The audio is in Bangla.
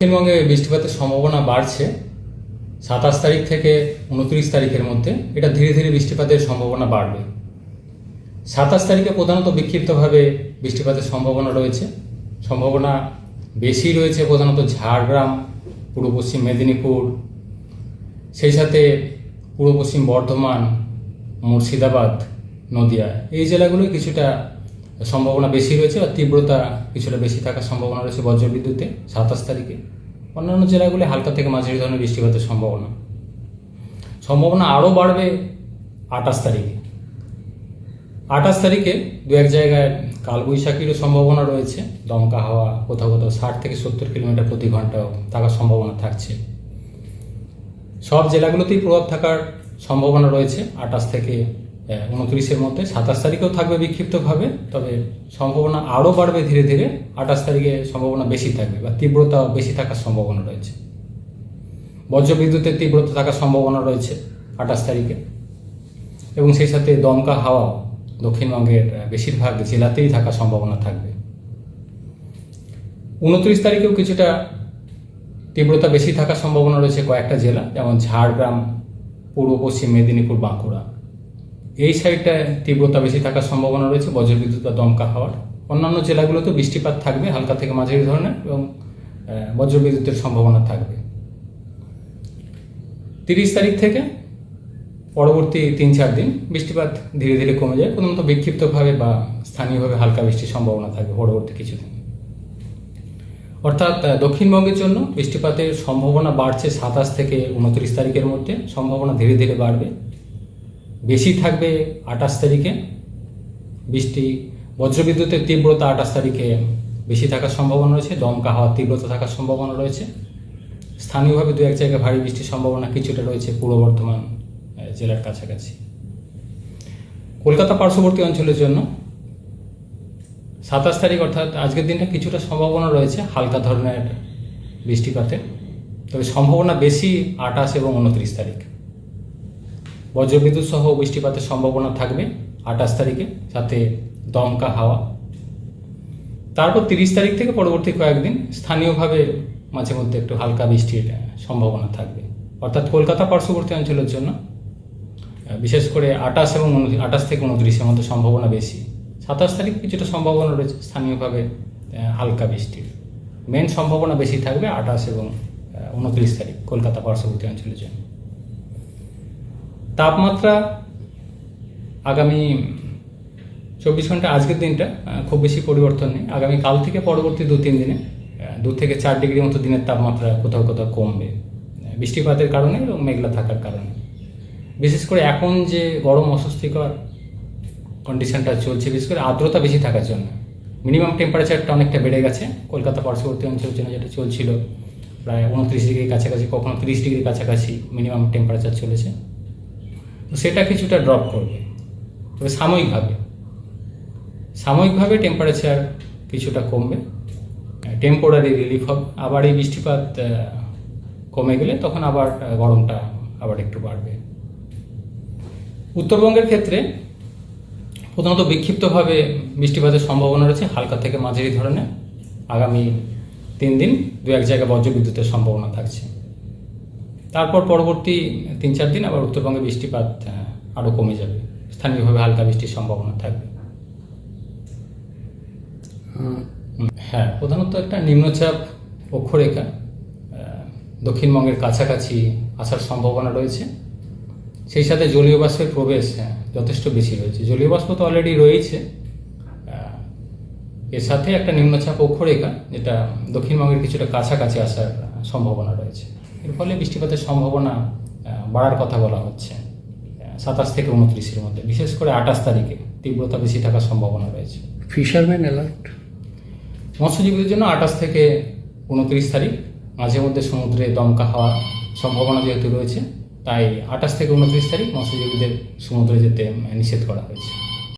দক্ষিণবঙ্গে বৃষ্টিপাতের সম্ভাবনা বাড়ছে 27 তারিখ থেকে 29 তারিখের মধ্যে। এটা ধীরে ধীরে বৃষ্টিপাতের সম্ভাবনা বাড়বে। 27 তারিখে প্রধানত বিক্ষিপ্তভাবে বৃষ্টিপাতের সম্ভাবনা রয়েছে। সম্ভাবনা বেশি রয়েছে প্রধানত ঝাড়গ্রাম, পূর্ব পশ্চিম মেদিনীপুর, সেই সাথে পূর্ব পশ্চিম বর্ধমান, মুর্শিদাবাদ, নদিয়া, এই জেলাগুলোয় কিছুটা সম্ভাবনা বেশি রয়েছে বা তীব্রতা কিছুটা বেশি থাকার সম্ভাবনা রয়েছে বজ্রবিদ্যুতে 27 তারিখে। অন্যান্য জেলাগুলি হালকা থেকে মাঝারি ধরনের বৃষ্টিপাতের সম্ভাবনা আরও বাড়বে 28 তারিখে। 28 তারিখে দু এক জায়গায় কালবৈশাখীরও সম্ভাবনা রয়েছে। দমকা হাওয়া কোথাও কোথাও 60 থেকে 70 কিলোমিটার প্রতি ঘন্টাও থাকার সম্ভাবনা থাকছে। সব জেলাগুলোতেই প্রভাব থাকার সম্ভাবনা রয়েছে 28 থেকে 29-এর মধ্যে। 27 তারিখেও থাকবে বিক্ষিপ্তভাবে, তবে সম্ভাবনা আরও বাড়বে ধীরে ধীরে। 28 তারিখে সম্ভাবনা বেশি থাকবে বা তীব্রতা বেশি থাকার সম্ভাবনা রয়েছে। বজ্রবিদ্যুতের তীব্রতা থাকার সম্ভাবনা রয়েছে 28 তারিখে, এবং সেই সাথে দমকা হাওয়াও দক্ষিণবঙ্গের বেশিরভাগ জেলাতেই থাকার সম্ভাবনা থাকবে। 29 তারিখেও কিছুটা তীব্রতা বেশি থাকার সম্ভাবনা রয়েছে কয়েকটা জেলা, যেমন ঝাড়গ্রাম, পূর্ব পশ্চিম মেদিনীপুর, বাঁকুড়া, এই সাইডটায় তীব্রতা বেশি থাকার সম্ভাবনা রয়েছে বজ্রবিদ্যুৎ বা দমকা হাওয়ার। অন্যান্য জেলাগুলোতেও বৃষ্টিপাত থাকবে হালকা থেকে মাঝারি ধরনের, এবং বজ্রবিদ্যুতের সম্ভাবনা থাকবে। 30 তারিখ থেকে পরবর্তী 3-4 দিন বৃষ্টিপাত ধীরে ধীরে কমে যায়। প্রথমত বিক্ষিপ্তভাবে বা স্থানীয়ভাবে হালকা বৃষ্টির সম্ভাবনা থাকবে পরবর্তী কিছুদিন। অর্থাৎ দক্ষিণবঙ্গের জন্য বৃষ্টিপাতের সম্ভাবনা বাড়ছে 27 থেকে 29 তারিখের মধ্যে। সম্ভাবনা ধীরে ধীরে বাড়বে, বেশি থাকবে 28 তারিখে বৃষ্টি। বজ্রবিদ্যুতের তীব্রতা 28 তারিখে বেশি থাকার সম্ভাবনা রয়েছে। দমকা হাওয়ার তীব্রতা থাকার সম্ভাবনা রয়েছে। স্থানীয়ভাবে দু এক জায়গায় ভারী বৃষ্টির সম্ভাবনা কিছুটা রয়েছে পূর্ব বর্ধমান জেলার কাছাকাছি। কলকাতা পার্শ্ববর্তী অঞ্চলের জন্য 27 তারিখ অর্থাৎ আজকের দিনটা কিছুটা সম্ভাবনা রয়েছে হালকা ধরনের বৃষ্টিপাতের, তবে সম্ভাবনা বেশি 28 এবং 29 তারিখ। বজ্রবিদ্যুৎ সহ বৃষ্টিপাতের সম্ভাবনা থাকবে 28 তারিখে, সাথে দমকা হাওয়া। তারপর 30 তারিখ থেকে পরবর্তী কয়েকদিন স্থানীয়ভাবে মাঝে মধ্যে একটু হালকা বৃষ্টির সম্ভাবনা থাকবে। অর্থাৎ কলকাতা পার্শ্ববর্তী অঞ্চলের জন্য বিশেষ করে 28 থেকে 29-এর মধ্যে সম্ভাবনা বেশি। 27 তারিখ কিছুটা সম্ভাবনা রয়েছে স্থানীয়ভাবে হালকা বৃষ্টির। মেন সম্ভাবনা বেশি থাকবে 28 এবং 29 তারিখ কলকাতা পার্শ্ববর্তী অঞ্চলের জন্য। তাপমাত্রা আগামী 24 ঘন্টা, আজকের দিনটা খুব বেশি পরিবর্তন নেই। আগামী কাল থেকে পরবর্তী 2-3 দিনে 2 থেকে 4 ডিগ্রি মতো দিনের তাপমাত্রা কোথাও কোথাও কমবে বৃষ্টিপাতের কারণে এবং মেঘলা থাকার কারণে। বিশেষ করে এখন যে গরম অস্বস্তিকর কন্ডিশনটা চলছে, বিশেষ করে আর্দ্রতা বেশি থাকার জন্য মিনিমাম টেম্পারেচারটা অনেকটা বেড়ে গেছে। কলকাতা পার্শ্ববর্তী অঞ্চলের জন্য যেটা চলছিল প্রায় 29 ডিগ্রির কাছাকাছি, কখনো 30 ডিগ্রির কাছাকাছি মিনিমাম টেম্পারেচার চলেছে, তো সেটা কিছুটা ড্রপ করবে। তবে সাময়িকভাবে টেম্পারেচার কিছুটা কমবে, টেম্পোরারি রিলিফ হবে। আবার এই বৃষ্টিপাত কমে গেলে তখন আবার গরমটা আবার একটু বাড়বে। উত্তরবঙ্গের ক্ষেত্রে প্রধানত বিক্ষিপ্তভাবে বৃষ্টিপাতের সম্ভাবনা রয়েছে হালকা থেকে মাঝারি ধরনের। আগামী 3 দিন দু এক জায়গায় বজ্রবিদ্যুতের সম্ভাবনা থাকছে। তারপর পরবর্তী 3-4 দিন আবার উত্তরবঙ্গে বৃষ্টিপাত আরও কমে যাবে, স্থানীয়ভাবে হালকা বৃষ্টির সম্ভাবনা থাকবে। হ্যাঁ, প্রধানত একটা নিম্নচাপ অক্ষরেখা দক্ষিণবঙ্গের কাছাকাছি আসার সম্ভাবনা রয়েছে। সেই সাথে জলীয় বাষ্পের প্রবেশ যথেষ্ট বেশি রয়েছে। জলীয় বাষ্প তো অলরেডি রয়েছে, এর সাথে একটা নিম্নচাপ অক্ষরেখা যেটা দক্ষিণবঙ্গের কিছুটা কাছাকাছি আসার সম্ভাবনা রয়েছে। এর ফলে বৃষ্টিপাতের সম্ভাবনা বাড়ার কথা বলা হচ্ছে 27 থেকে 29-এর মধ্যে। বিশেষ করে 28 তারিখে তীব্রতা বেশি থাকার সম্ভাবনা রয়েছে। ফিশারম্যান অ্যালার্ট মৎস্যজীবীদের জন্য 28 থেকে 29 তারিখ মাঝে মধ্যে সমুদ্রে দমকা হওয়ার সম্ভাবনা যেহেতু রয়েছে, তাই 28 থেকে 29 তারিখ মৎস্যজীবীদের সমুদ্রে যেতে নিষেধ করা হয়েছে।